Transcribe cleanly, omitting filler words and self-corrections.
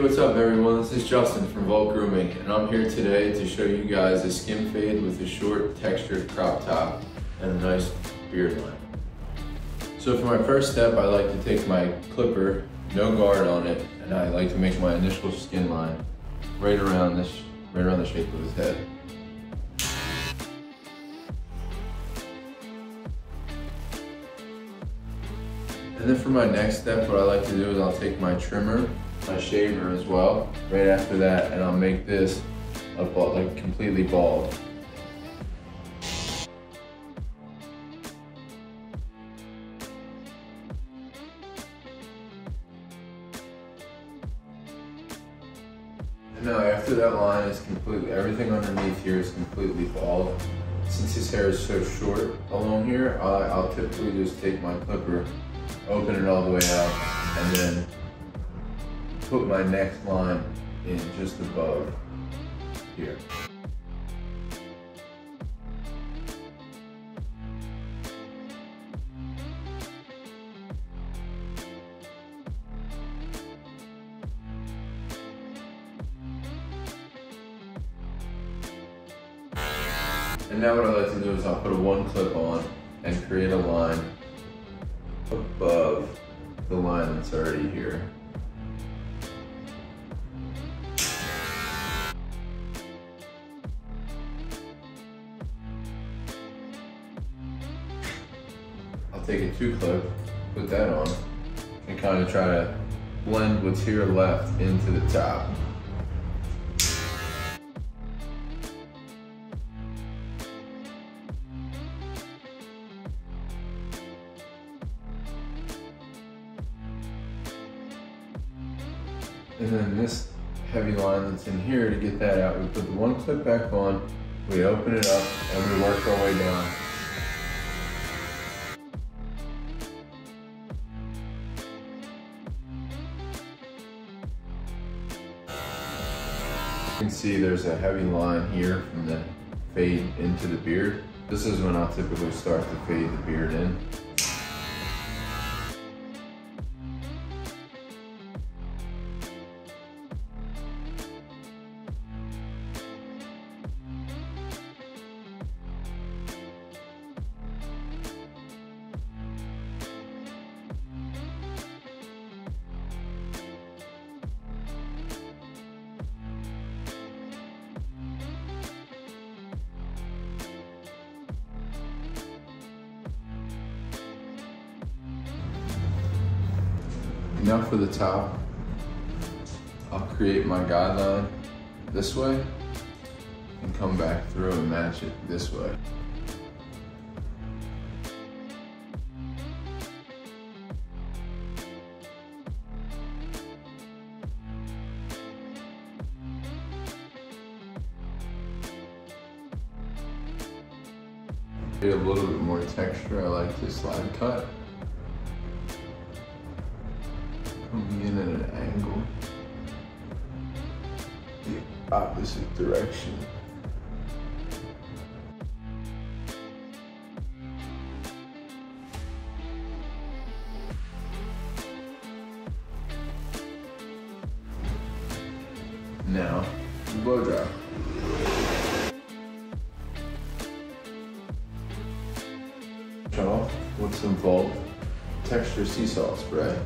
what's up everyone? This is Justin from Vault Grooming, and I'm here today to show you guys a skin fade with a short textured crop top and a nice beard line. So for my first step, I like to take my clipper, no guard on it, and I like to make my initial skin line right around the shape of his head. And then for my next step, what I like to do is I'll take my trimmer, my shaver as well, right after that, and I'll make this like completely bald. And now after that line is completely, everything underneath here is completely bald. Since his hair is so short along here, I'll typically just take my clipper, open it all the way out, and then put my next line in just above here. And now what I like to do is I'll put a one clip on and create a line above the line that's already here. I'll take a two clip, put that on, and kind of try to blend what's here left into the top. And then this heavy line that's in here, to get that out, we put the one clip back on, we open it up, and we work our way down. You can see there's a heavy line here from the fade into the beard. This is when I'll typically start to fade the beard in. Now for the top, I'll create my guideline this way and come back through and match it this way. Get a little bit more texture, I like to slide cut. Coming in at an angle, the opposite direction. Now, blow dry. Finish off with some Vault Texture Sea Salt spray.